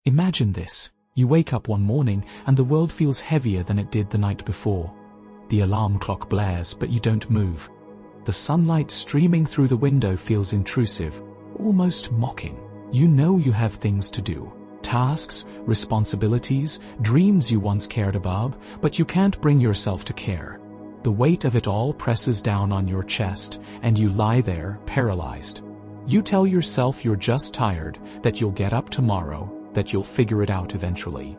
Imagine this. You wake up one morning and the world feels heavier than it did the night before. The alarm clock blares, but you don't move. The sunlight streaming through the window feels intrusive, almost mocking. You know you have things to do. Tasks, responsibilities, dreams you once cared about, but you can't bring yourself to care. The weight of it all presses down on your chest, and you lie there, paralyzed. You tell yourself you're just tired, that you'll get up tomorrow, that you'll figure it out eventually.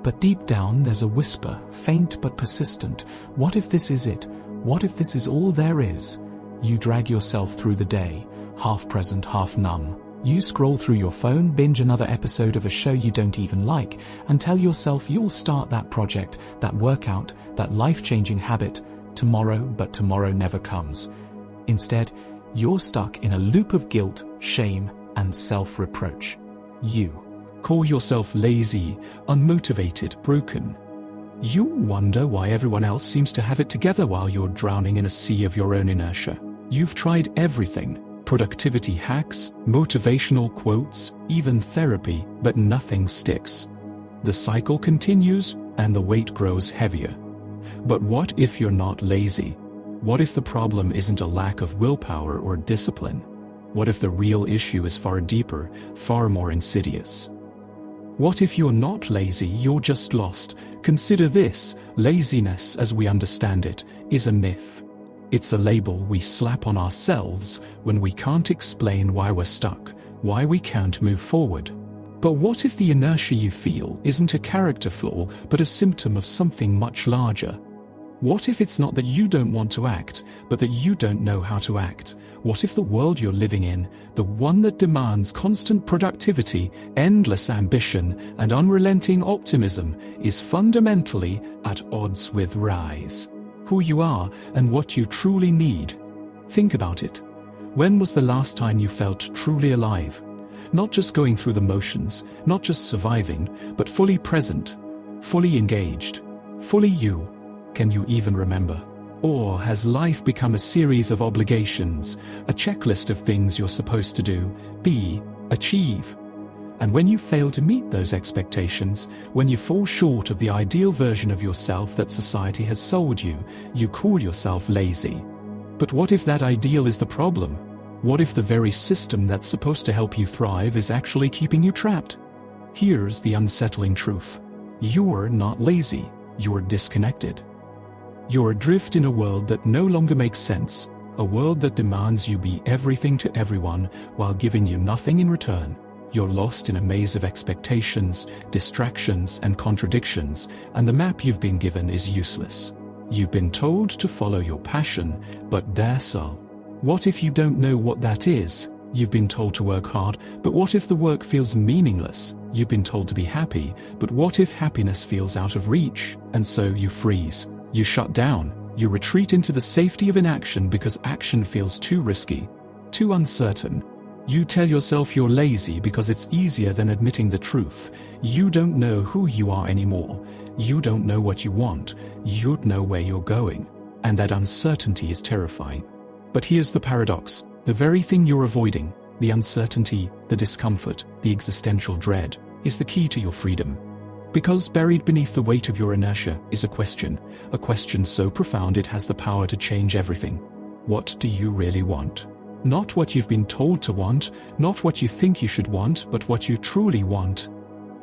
But deep down there's a whisper, faint but persistent. What if this is it? What if this is all there is? You drag yourself through the day, half present, half numb. You scroll through your phone, binge another episode of a show you don't even like, and tell yourself you'll start that project, that workout, that life-changing habit tomorrow, but tomorrow never comes. Instead, you're stuck in a loop of guilt, shame, and self-reproach. You call yourself lazy, unmotivated, broken. You wonder why everyone else seems to have it together while you're drowning in a sea of your own inertia. You've tried everything. Productivity hacks, motivational quotes, even therapy, but nothing sticks. The cycle continues and the weight grows heavier. But what if you're not lazy? What if the problem isn't a lack of willpower or discipline? What if the real issue is far deeper, far more insidious? What if you're not lazy, you're just lost? Consider this: laziness, as we understand it, is a myth. It's a label we slap on ourselves when we can't explain why we're stuck, why we can't move forward. But what if the inertia you feel isn't a character flaw, but a symptom of something much larger? What if it's not that you don't want to act, but that you don't know how to act? What if the world you're living in, the one that demands constant productivity, endless ambition, and unrelenting optimism, is fundamentally at odds with rise? Who you are and what you truly need. Think about it. When was the last time you felt truly alive? Not just going through the motions, not just surviving, but fully present, fully engaged, fully you. Can you even remember? Or has life become a series of obligations, a checklist of things you're supposed to do, be, achieve? And when you fail to meet those expectations, when you fall short of the ideal version of yourself that society has sold you, you call yourself lazy. But what if that ideal is the problem? What if the very system that's supposed to help you thrive is actually keeping you trapped? Here's the unsettling truth. You're not lazy, you're disconnected. You're adrift in a world that no longer makes sense, a world that demands you be everything to everyone while giving you nothing in return. You're lost in a maze of expectations, distractions, and contradictions, and the map you've been given is useless. You've been told to follow your passion, but that's all. What if you don't know what that is? You've been told to work hard, but what if the work feels meaningless? You've been told to be happy, but what if happiness feels out of reach? And so you freeze. You shut down. You retreat into the safety of inaction because action feels too risky, too uncertain. You tell yourself you're lazy because it's easier than admitting the truth. You don't know who you are anymore. You don't know what you want. You don't know where you're going. And that uncertainty is terrifying. But here's the paradox. The very thing you're avoiding, the uncertainty, the discomfort, the existential dread, is the key to your freedom. Because buried beneath the weight of your inertia is a question so profound it has the power to change everything. What do you really want? Not what you've been told to want, not what you think you should want, but what you truly want.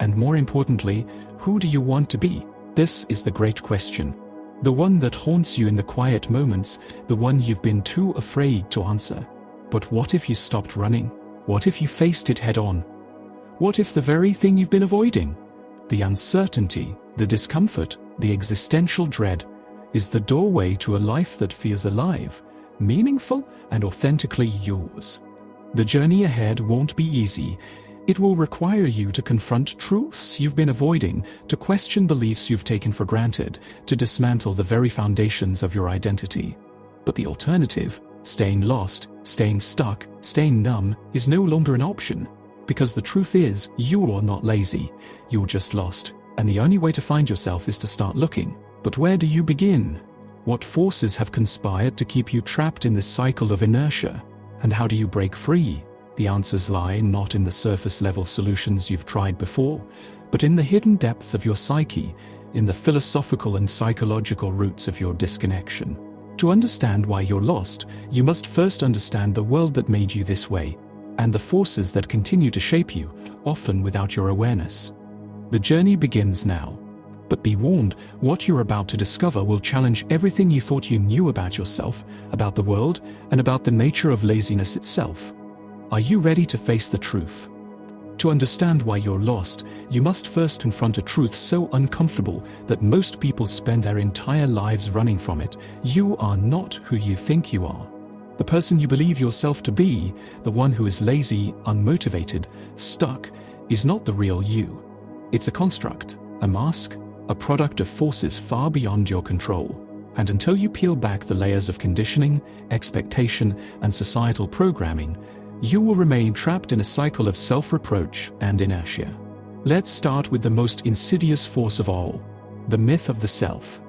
And more importantly, who do you want to be? This is the great question. The one that haunts you in the quiet moments, the one you've been too afraid to answer. But what if you stopped running? What if you faced it head on? What if the very thing you've been avoiding, the uncertainty, the discomfort, the existential dread, is the doorway to a life that feels alive, meaningful, and authentically yours? The journey ahead won't be easy. It will require you to confront truths you've been avoiding, to question beliefs you've taken for granted, to dismantle the very foundations of your identity. But the alternative, staying lost, staying stuck, staying numb, is no longer an option. Because the truth is, you're not lazy, you're just lost, and the only way to find yourself is to start looking. But where do you begin? What forces have conspired to keep you trapped in this cycle of inertia? And how do you break free? The answers lie not in the surface-level solutions you've tried before, but in the hidden depths of your psyche, in the philosophical and psychological roots of your disconnection. To understand why you're lost, you must first understand the world that made you this way, and the forces that continue to shape you, often without your awareness. The journey begins now. But be warned, what you're about to discover will challenge everything you thought you knew about yourself, about the world, and about the nature of laziness itself. Are you ready to face the truth? To understand why you're lost, you must first confront a truth so uncomfortable that most people spend their entire lives running from it. You are not who you think you are. The person you believe yourself to be, the one who is lazy, unmotivated, stuck, is not the real you. It's a construct, a mask, a product of forces far beyond your control. And until you peel back the layers of conditioning, expectation, and societal programming, you will remain trapped in a cycle of self-reproach and inertia. Let's start with the most insidious force of all, the myth of the self.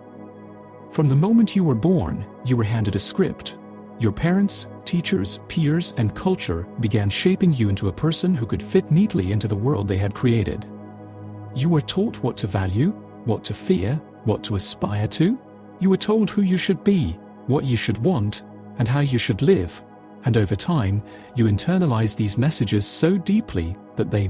From the moment you were born, you were handed a script. Your parents, teachers, peers, and culture began shaping you into a person who could fit neatly into the world they had created. You were taught what to value, what to fear, what to aspire to. You were told who you should be, what you should want, and how you should live. And over time, you internalize these messages so deeply that they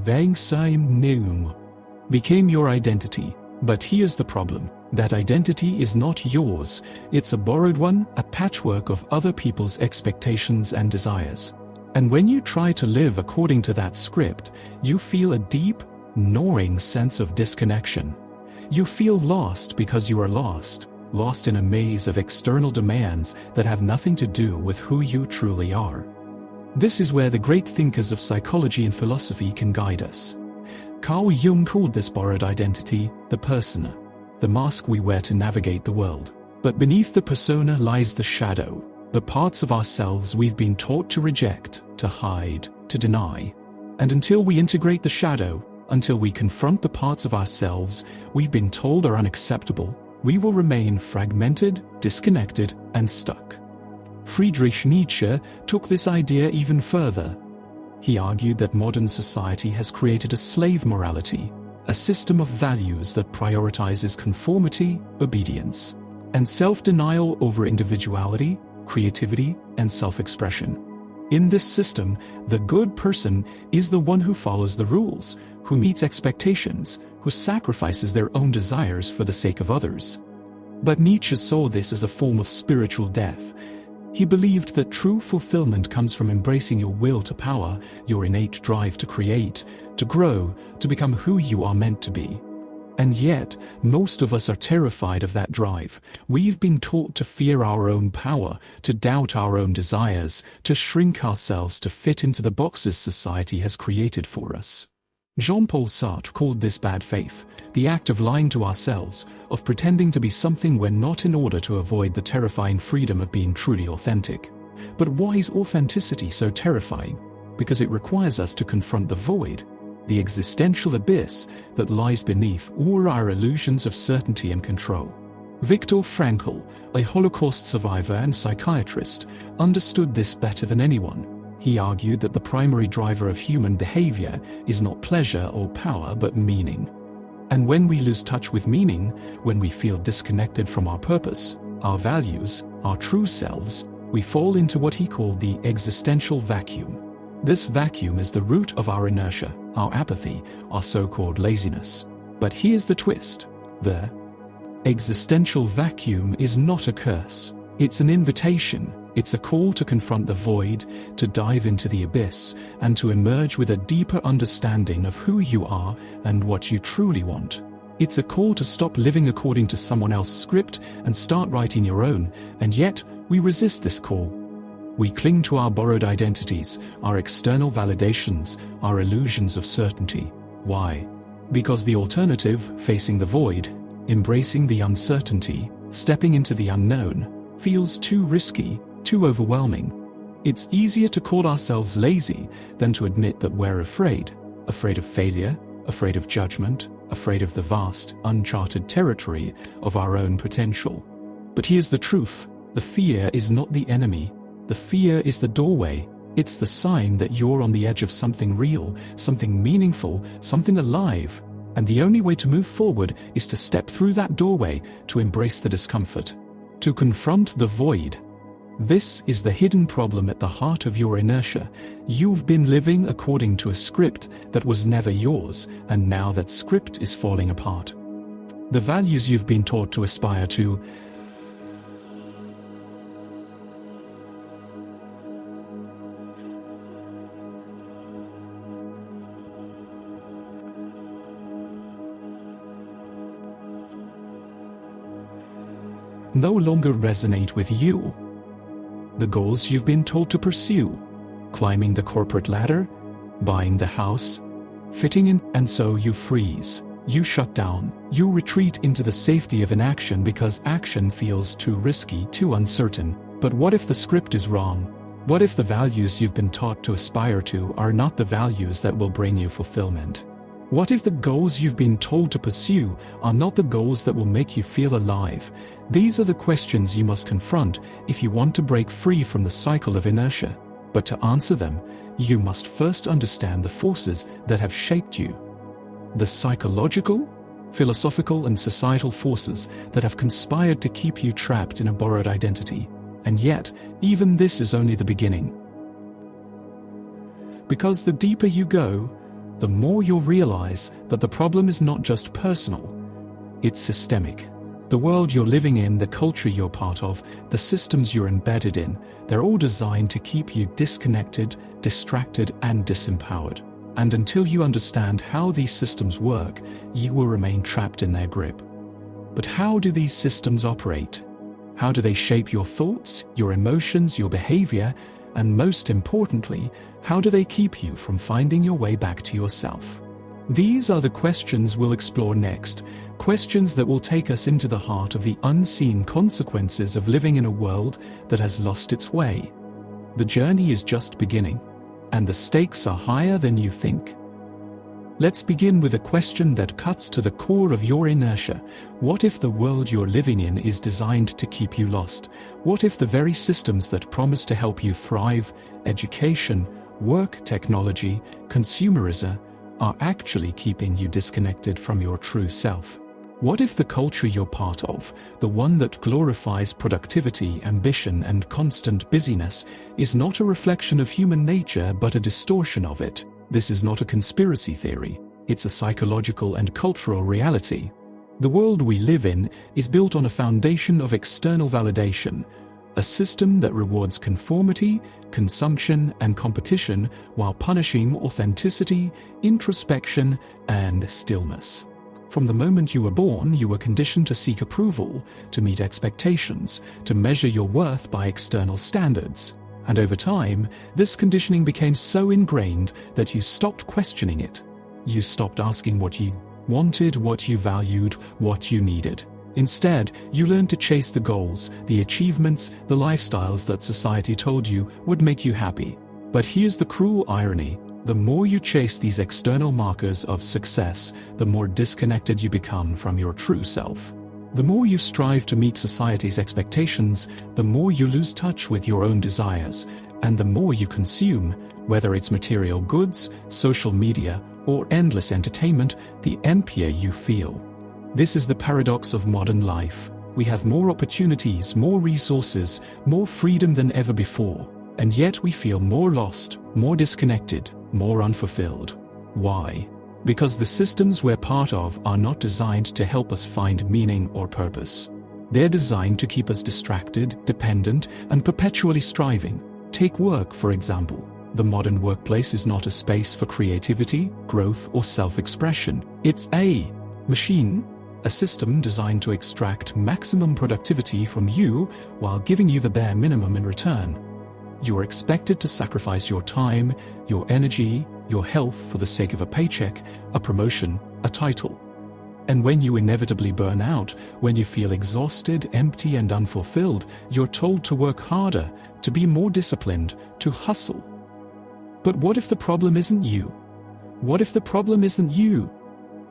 became your identity. But here's the problem. That identity is not yours. It's a borrowed one, a patchwork of other people's expectations and desires. And when you try to live according to that script, you feel a deep, gnawing sense of disconnection. You feel lost because you are lost in a maze of external demands that have nothing to do with who you truly are. This is where the great thinkers of psychology and philosophy can guide us. Carl Jung called this borrowed identity the persona, the mask we wear to navigate the world. But beneath the persona lies the shadow, the parts of ourselves we've been taught to reject, to hide, to deny. And until we integrate the shadow, until we confront the parts of ourselves we've been told are unacceptable, we will remain fragmented, disconnected, and stuck. Friedrich Nietzsche took this idea even further. He argued that modern society has created a slave morality, a system of values that prioritizes conformity, obedience, and self-denial over individuality, creativity, and self-expression. In this system, the good person is the one who follows the rules, who meets expectations, who sacrifices their own desires for the sake of others. But Nietzsche saw this as a form of spiritual death. He believed that true fulfillment comes from embracing your will to power, your innate drive to create, to grow, to become who you are meant to be. And yet, most of us are terrified of that drive. We've been taught to fear our own power, to doubt our own desires, to shrink ourselves to fit into the boxes society has created for us. Jean-Paul Sartre called this bad faith, the act of lying to ourselves, of pretending to be something we're not in order to avoid the terrifying freedom of being truly authentic. But why is authenticity so terrifying? Because it requires us to confront the void, the existential abyss that lies beneath all our illusions of certainty and control. Viktor Frankl, a Holocaust survivor and psychiatrist, understood this better than anyone. He argued that the primary driver of human behavior is not pleasure or power but meaning. And when we lose touch with meaning, when we feel disconnected from our purpose, our values, our true selves, we fall into what he called the existential vacuum. This vacuum is the root of our inertia, our apathy, our so-called laziness. But here's the twist. The existential vacuum is not a curse. It's an invitation. It's a call to confront the void, to dive into the abyss, and to emerge with a deeper understanding of who you are and what you truly want. It's a call to stop living according to someone else's script and start writing your own, and yet we resist this call. We cling to our borrowed identities, our external validations, our illusions of certainty. Why? Because the alternative, facing the void, embracing the uncertainty, stepping into the unknown, feels too risky, too overwhelming. It's easier to call ourselves lazy than to admit that we're afraid of failure, afraid of judgment, afraid of the vast, uncharted territory of our own potential. But here's the truth. The fear is not the enemy. The fear is the doorway. It's the sign that you're on the edge of something real, something meaningful, something alive. And the only way to move forward is to step through that doorway, to embrace the discomfort, to confront the void. This is the hidden problem at the heart of your inertia. You've been living according to a script that was never yours, and now that script is falling apart. The values you've been taught to aspire to, no longer resonate with you. The goals you've been told to pursue, climbing the corporate ladder, buying the house, fitting in, and so you freeze. You shut down. You retreat into the safety of inaction because action feels too risky, too uncertain. But what if the script is wrong? What if the values you've been taught to aspire to are not the values that will bring you fulfillment? What if the goals you've been told to pursue are not the goals that will make you feel alive? These are the questions you must confront if you want to break free from the cycle of inertia. But to answer them, you must first understand the forces that have shaped you. The psychological, philosophical, and societal forces that have conspired to keep you trapped in a borrowed identity. And yet, even this is only the beginning. Because the deeper you go, the more you'll realize that the problem is not just personal, it's systemic. The world you're living in, the culture you're part of, the systems you're embedded in, they're all designed to keep you disconnected, distracted, and disempowered. And until you understand how these systems work, you will remain trapped in their grip. But how do these systems operate? How do they shape your thoughts, your emotions, your behavior, and most importantly, how do they keep you from finding your way back to yourself? These are the questions we'll explore next, questions that will take us into the heart of the unseen consequences of living in a world that has lost its way. The journey is just beginning, and the stakes are higher than you think. Let's begin with a question that cuts to the core of your inertia. What if the world you're living in is designed to keep you lost? What if the very systems that promise to help you thrive, education, work, technology, consumerism, are actually keeping you disconnected from your true self? What if the culture you're part of, the one that glorifies productivity, ambition, and constant busyness, is not a reflection of human nature but a distortion of it? This is not a conspiracy theory, it's a psychological and cultural reality. The world we live in is built on a foundation of external validation, a system that rewards conformity, consumption, and competition while punishing authenticity, introspection, and stillness. From the moment you were born, you were conditioned to seek approval, to meet expectations, to measure your worth by external standards. And over time, this conditioning became so ingrained that you stopped questioning it. You stopped asking what you wanted, what you valued, what you needed. Instead, you learned to chase the goals, the achievements, the lifestyles that society told you would make you happy. But here's the cruel irony. The more you chase these external markers of success, the more disconnected you become from your true self. The more you strive to meet society's expectations, the more you lose touch with your own desires, and the more you consume, whether it's material goods, social media, or endless entertainment, the emptier you feel. This is the paradox of modern life. We have more opportunities, more resources, more freedom than ever before, and yet we feel more lost, more disconnected, more unfulfilled. Why? Because the systems we're part of are not designed to help us find meaning or purpose. They're designed to keep us distracted, dependent, and perpetually striving. Take work, for example. The modern workplace is not a space for creativity, growth, or self-expression. It's a machine, a system designed to extract maximum productivity from you while giving you the bare minimum in return. You're expected to sacrifice your time, your energy, your health for the sake of a paycheck, a promotion, a title. And when you inevitably burn out, when you feel exhausted, empty, and unfulfilled, you're told to work harder, to be more disciplined, to hustle. But what if the problem isn't you? What if the problem isn't you?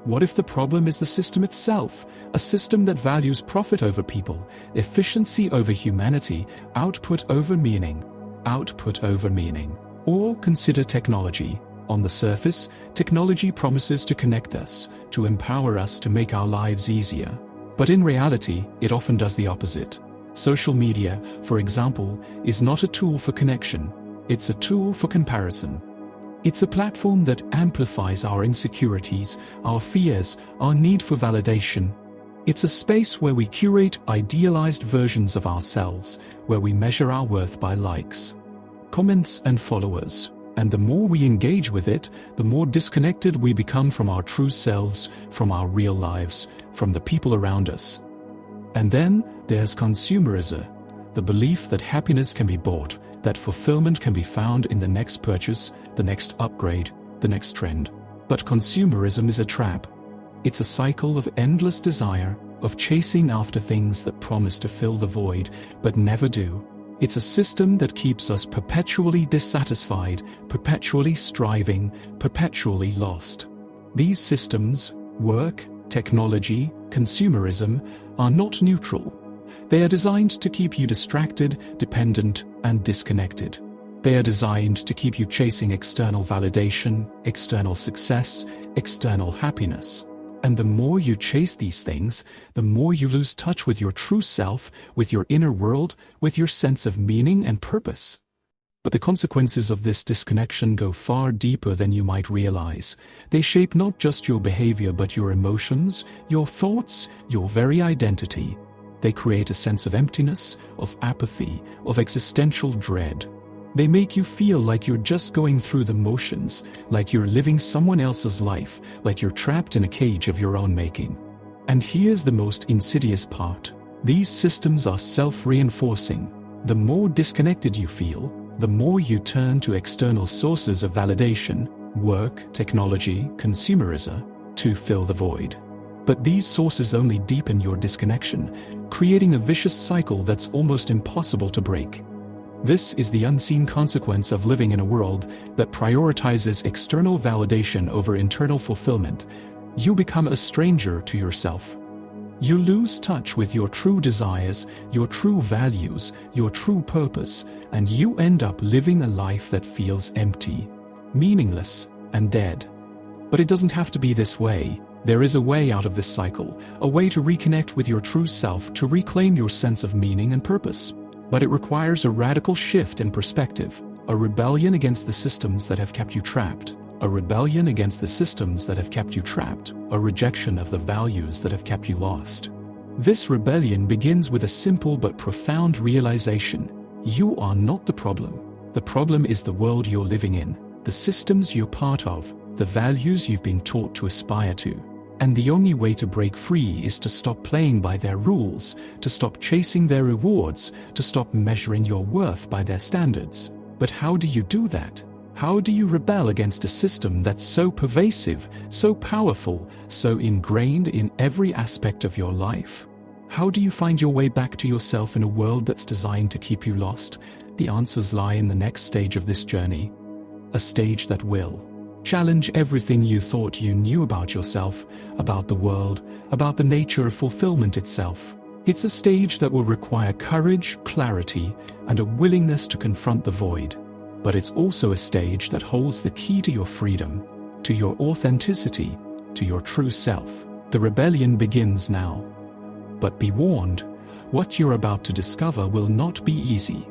What if the problem is the system itself, a system that values profit over people, efficiency over humanity, output over meaning? Output over meaning. Or consider technology. On the surface, technology promises to connect us, to empower us, to make our lives easier. But in reality, it often does the opposite. Social media, for example, is not a tool for connection. It's a tool for comparison. It's a platform that amplifies our insecurities, our fears, our need for validation. It's a space where we curate idealized versions of ourselves, where we measure our worth by likes, comments, and followers. And the more we engage with it, the more disconnected we become from our true selves, from our real lives, from the people around us. And then there's consumerism, the belief that happiness can be bought, that fulfillment can be found in the next purchase, the next upgrade, the next trend. But consumerism is a trap. It's a cycle of endless desire, of chasing after things that promise to fill the void, but never do. It's a system that keeps us perpetually dissatisfied, perpetually striving, perpetually lost. These systems, work, technology, consumerism, are not neutral. They are designed to keep you distracted, dependent, and disconnected. They are designed to keep you chasing external validation, external success, external happiness. And the more you chase these things, the more you lose touch with your true self, with your inner world, with your sense of meaning and purpose. But the consequences of this disconnection go far deeper than you might realize. They shape not just your behavior but your emotions, your thoughts, your very identity. They create a sense of emptiness, of apathy, of existential dread. They make you feel like you're just going through the motions, like you're living someone else's life, like you're trapped in a cage of your own making. And here's the most insidious part. These systems are self-reinforcing. The more disconnected you feel, the more you turn to external sources of validation, work, technology, consumerism, to fill the void. But these sources only deepen your disconnection, creating a vicious cycle that's almost impossible to break. This is the unseen consequence of living in a world that prioritizes external validation over internal fulfillment. You become a stranger to yourself. You lose touch with your true desires, your true values, your true purpose, and you end up living a life that feels empty, meaningless, and dead. But it doesn't have to be this way. There is a way out of this cycle, a way to reconnect with your true self, to reclaim your sense of meaning and purpose. But it requires a radical shift in perspective, a rebellion against the systems that have kept you trapped, a rebellion against the systems that have kept you trapped, a rejection of the values that have kept you lost. This rebellion begins with a simple but profound realization. You are not the problem. The problem is the world you're living in, the systems you're part of, the values you've been taught to aspire to. And the only way to break free is to stop playing by their rules, to stop chasing their rewards, to stop measuring your worth by their standards. But how do you do that? How do you rebel against a system that's so pervasive, so powerful, so ingrained in every aspect of your life? How do you find your way back to yourself in a world that's designed to keep you lost? The answers lie in the next stage of this journey. A stage that will challenge everything you thought you knew about yourself, about the world, about the nature of fulfillment itself. It's a stage that will require courage, clarity, and a willingness to confront the void. But it's also a stage that holds the key to your freedom, to your authenticity, to your true self. The rebellion begins now. But be warned, what you're about to discover will not be easy.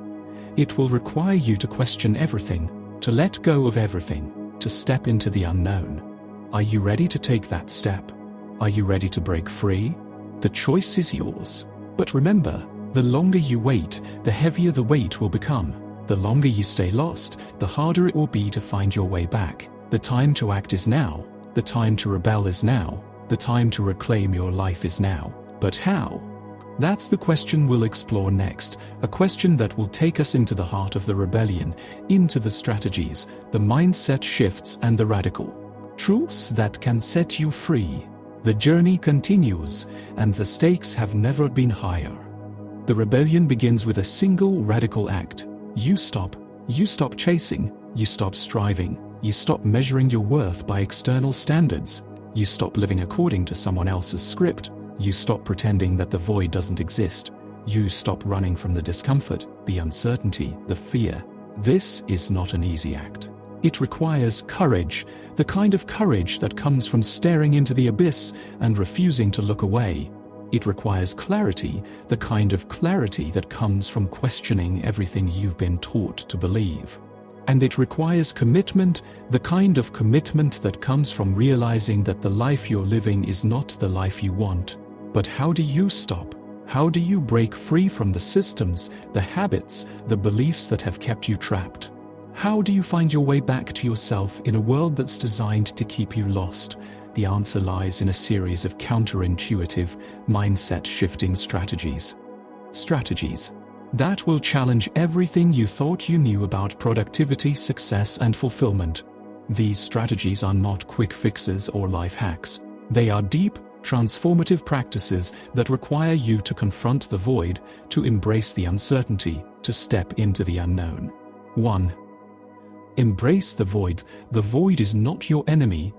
It will require you to question everything, to let go of everything, to step into the unknown. Are you ready to take that step? Are you ready to break free? The choice is yours. But remember, the longer you wait, the heavier the weight will become. The longer you stay lost, the harder it will be to find your way back. The time to act is now. The time to rebel is now. The time to reclaim your life is now. But how? That's the question we'll explore next, a question that will take us into the heart of the rebellion, into the strategies, the mindset shifts, and the radical truths that can set you free. The journey continues, and the stakes have never been higher. The rebellion begins with a single radical act. You stop chasing, you stop striving, you stop measuring your worth by external standards, you stop living according to someone else's script. You stop pretending that the void doesn't exist. You stop running from the discomfort, the uncertainty, the fear. This is not an easy act. It requires courage, the kind of courage that comes from staring into the abyss and refusing to look away. It requires clarity, the kind of clarity that comes from questioning everything you've been taught to believe. And it requires commitment, the kind of commitment that comes from realizing that the life you're living is not the life you want. But how do you stop? How do you break free from the systems, the habits, the beliefs that have kept you trapped? How do you find your way back to yourself in a world that's designed to keep you lost? The answer lies in a series of counterintuitive, mindset-shifting strategies. Strategies that will challenge everything you thought you knew about productivity, success, and fulfillment. These strategies are not quick fixes or life hacks. They are deep, transformative practices that require you to confront the void, to embrace the uncertainty, to step into the unknown. 1. Embrace the void. The void is not your enemy.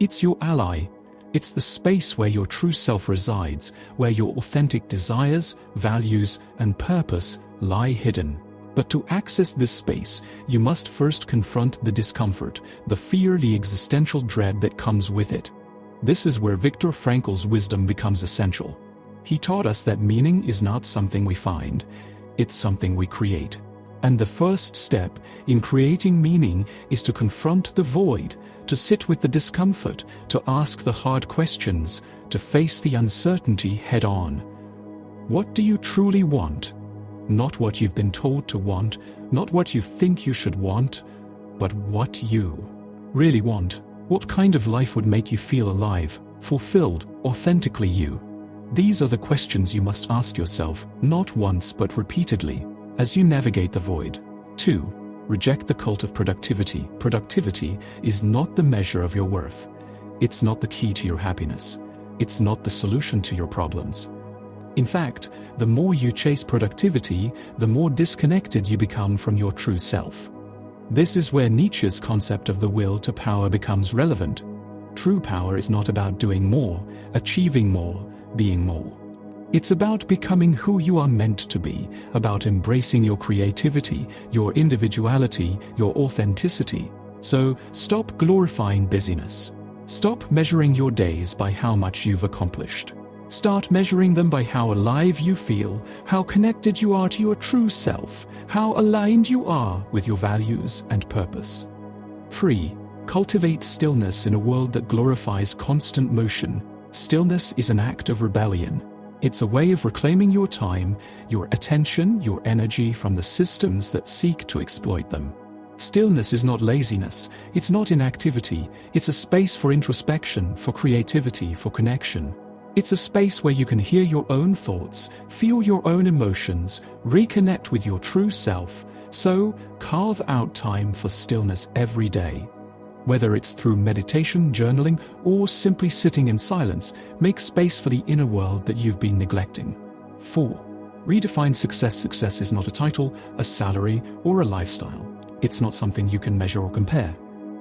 It's your ally. It's the space where your true self resides, where your authentic desires, values, and purpose lie hidden. But to access this space, you must first confront the discomfort, the fear, the existential dread that comes with it. This is where Viktor Frankl's wisdom becomes essential. He taught us that meaning is not something we find, it's something we create. And the first step in creating meaning is to confront the void, to sit with the discomfort, to ask the hard questions, to face the uncertainty head on. What do you truly want? Not what you've been told to want, not what you think you should want, but what you really want. What kind of life would make you feel alive, fulfilled, authentically you? These are the questions you must ask yourself, not once but repeatedly, as you navigate the void. 2. Reject the cult of productivity. Productivity is not the measure of your worth. It's not the key to your happiness. It's not the solution to your problems. In fact, the more you chase productivity, the more disconnected you become from your true self. This is where Nietzsche's concept of the will to power becomes relevant. True power is not about doing more, achieving more, being more. It's about becoming who you are meant to be, about embracing your creativity, your individuality, your authenticity. So, stop glorifying busyness. Stop measuring your days by how much you've accomplished. Start measuring them by how alive you feel, how connected you are to your true self, how aligned you are with your values and purpose. 3. Cultivate stillness in a world that glorifies constant motion. Stillness is an act of rebellion. It's a way of reclaiming your time, your attention, your energy from the systems that seek to exploit them. Stillness is not laziness, it's not inactivity, it's a space for introspection, for creativity, for connection. It's a space where you can hear your own thoughts, feel your own emotions, reconnect with your true self. So, carve out time for stillness every day. Whether it's through meditation, journaling, or simply sitting in silence, make space for the inner world that you've been neglecting. 4. Redefine success. Success is not a title, a salary, or a lifestyle. It's not something you can measure or compare.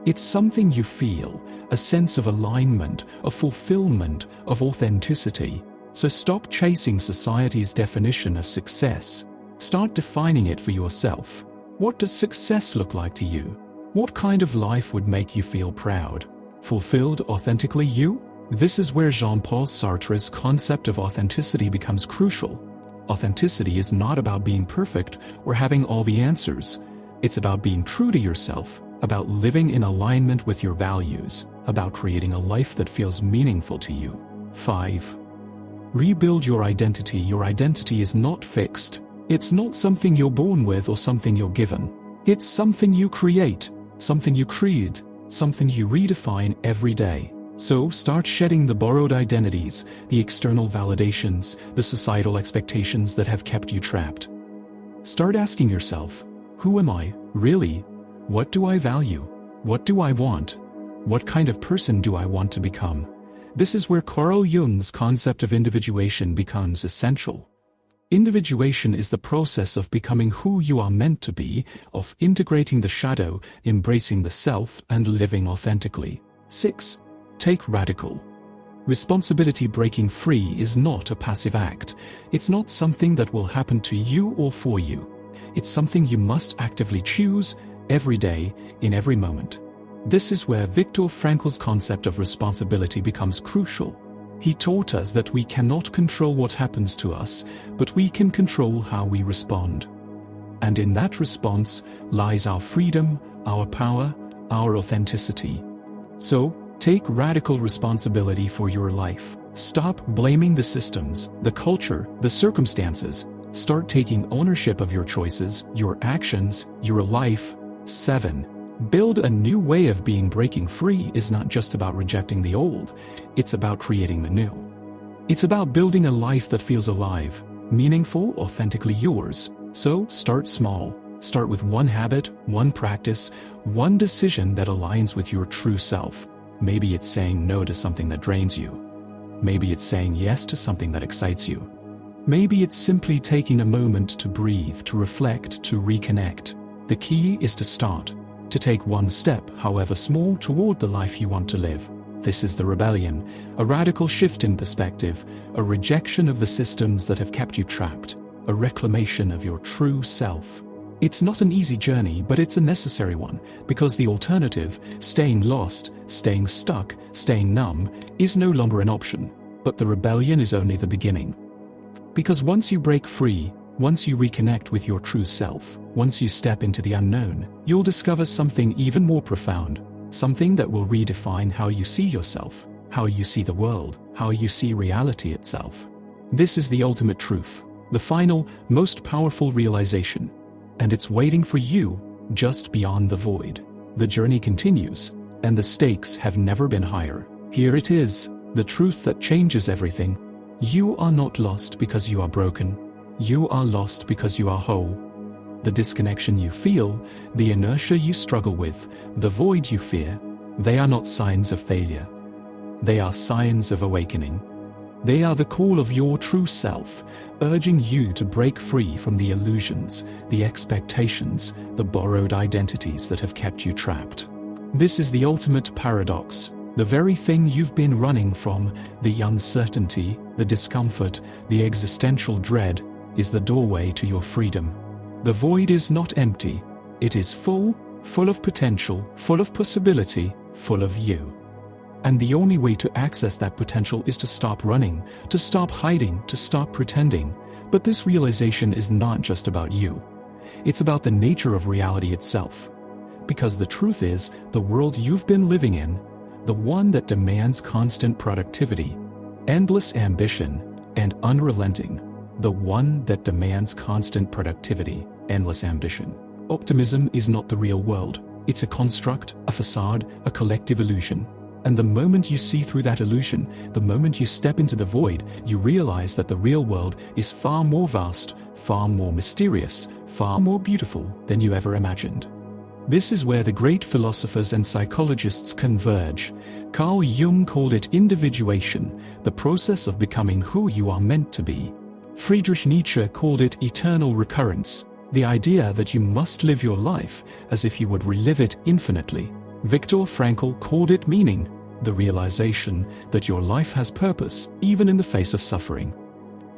It's something you feel, a sense of alignment, of fulfillment, of authenticity. So stop chasing society's definition of success. Start defining it for yourself. What does success look like to you? What kind of life would make you feel proud? Fulfilled, authentically you? This is where Jean-Paul Sartre's concept of authenticity becomes crucial. Authenticity is not about being perfect or having all the answers. It's about being true to yourself, about living in alignment with your values, about creating a life that feels meaningful to you. 5. Rebuild your identity. Your identity is not fixed. It's not something you're born with or something you're given. It's something you create. Something you create, something you redefine every day. So start shedding the borrowed identities, the external validations, the societal expectations that have kept you trapped. Start asking yourself, who am I, really? What do I value? What do I want? What kind of person do I want to become? This is where Carl Jung's concept of individuation becomes essential. Individuation is the process of becoming who you are meant to be, of integrating the shadow, embracing the self, and living authentically. 6. Take radical responsibility. Breaking free is not a passive act. It's not something that will happen to you or for you. It's something you must actively choose every day, in every moment. This is where Viktor Frankl's concept of responsibility becomes crucial. He taught us that we cannot control what happens to us, but we can control how we respond. And in that response lies our freedom, our power, our authenticity. So, take radical responsibility for your life. Stop blaming the systems, the culture, the circumstances. Start taking ownership of your choices, your actions, your life. 7. Build a new way of being. Breaking free is not just about rejecting the old, it's about creating the new. It's about building a life that feels alive, meaningful, authentically yours. So start small. Start with one habit, one practice, one decision that aligns with your true self. Maybe it's saying no to something that drains you. Maybe it's saying yes to something that excites you. Maybe it's simply taking a moment to breathe, to reflect, to reconnect. The key is to start, to take one step, however small, toward the life you want to live. This is the rebellion, a radical shift in perspective, a rejection of the systems that have kept you trapped, a reclamation of your true self. It's not an easy journey, but it's a necessary one, because the alternative, staying lost, staying stuck, staying numb, is no longer an option. But the rebellion is only the beginning. Because once you break free, once you reconnect with your true self, once you step into the unknown, you'll discover something even more profound, something that will redefine how you see yourself, how you see the world, how you see reality itself. This is the ultimate truth, the final, most powerful realization. And it's waiting for you just beyond the void. The journey continues, and the stakes have never been higher. Here it is, the truth that changes everything. You are not lost because you are broken. You are lost because you are whole. The disconnection you feel, the inertia you struggle with, the void you fear, they are not signs of failure. They are signs of awakening. They are the call of your true self, urging you to break free from the illusions, the expectations, the borrowed identities that have kept you trapped. This is the ultimate paradox. The very thing you've been running from, the uncertainty, the discomfort, the existential dread, is the doorway to your freedom. The void is not empty. It is full of potential, full of possibility, full of you. And the only way to access that potential is to stop running, to stop hiding, to stop pretending. But this realization is not just about you. It's about the nature of reality itself. Because the truth is, the world you've been living in, the one that demands constant productivity, endless ambition, and unrelenting, the one that demands constant productivity, endless ambition. Optimism is not the real world. It's a construct, a facade, a collective illusion. And the moment you see through that illusion, the moment you step into the void, you realize that the real world is far more vast, far more mysterious, far more beautiful than you ever imagined. This is where the great philosophers and psychologists converge. Carl Jung called it individuation, the process of becoming who you are meant to be. Friedrich Nietzsche called it eternal recurrence, the idea that you must live your life as if you would relive it infinitely. Viktor Frankl called it meaning, the realization that your life has purpose even in the face of suffering.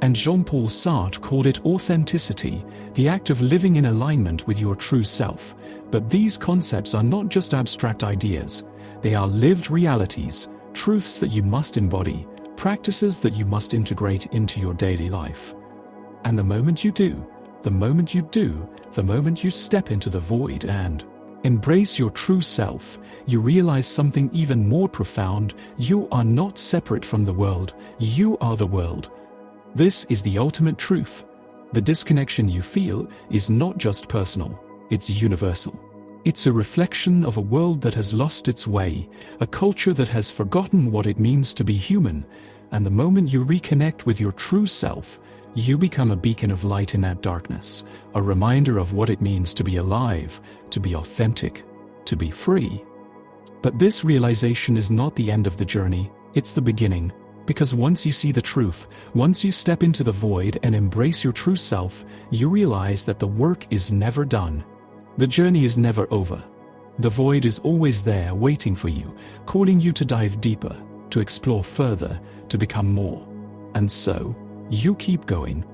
And Jean-Paul Sartre called it authenticity, the act of living in alignment with your true self. But these concepts are not just abstract ideas. They are lived realities, truths that you must embody, practices that you must integrate into your daily life. And the moment you do, the moment you step into the void and embrace your true self, you realize something even more profound. You are not separate from the world. You are the world. This is the ultimate truth. The disconnection you feel is not just personal, it's universal. It's a reflection of a world that has lost its way, a culture that has forgotten what it means to be human. And the moment you reconnect with your true self, you become a beacon of light in that darkness, a reminder of what it means to be alive, to be authentic, to be free. But this realization is not the end of the journey, it's the beginning. Because once you see the truth, once you step into the void and embrace your true self, you realize that the work is never done. The journey is never over. The void is always there waiting for you, calling you to dive deeper, to explore further, to become more. And so, you keep going.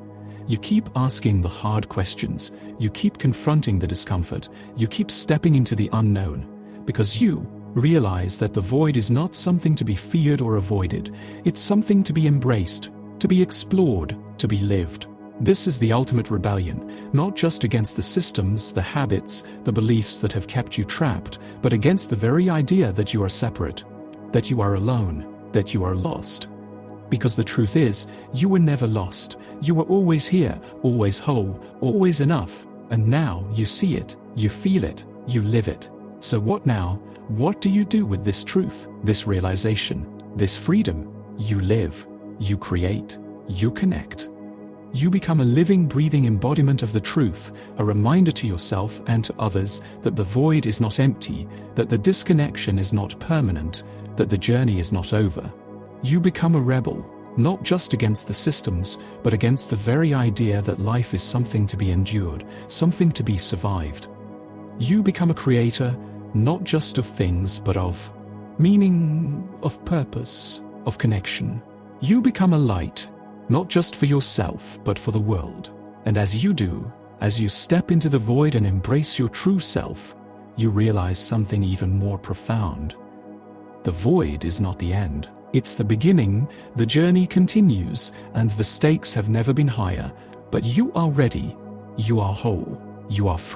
You keep asking the hard questions, you keep confronting the discomfort, you keep stepping into the unknown, because you realize that the void is not something to be feared or avoided, it's something to be embraced, to be explored, to be lived. This is the ultimate rebellion, not just against the systems, the habits, the beliefs that have kept you trapped, but against the very idea that you are separate, that you are alone, that you are lost. Because the truth is, you were never lost. You were always here, always whole, always enough. And now you see it, you feel it, you live it. So what now? What do you do with this truth, this realization, this freedom? You live, you create, you connect. You become a living, breathing embodiment of the truth, a reminder to yourself and to others that the void is not empty, that the disconnection is not permanent, that the journey is not over. You become a rebel, not just against the systems, but against the very idea that life is something to be endured, something to be survived. You become a creator, not just of things, but of meaning, of purpose, of connection. You become a light, not just for yourself, but for the world. And as you do, as you step into the void and embrace your true self, you realize something even more profound. The void is not the end. It's the beginning, the journey continues, and the stakes have never been higher. But you are ready, you are whole, you are free.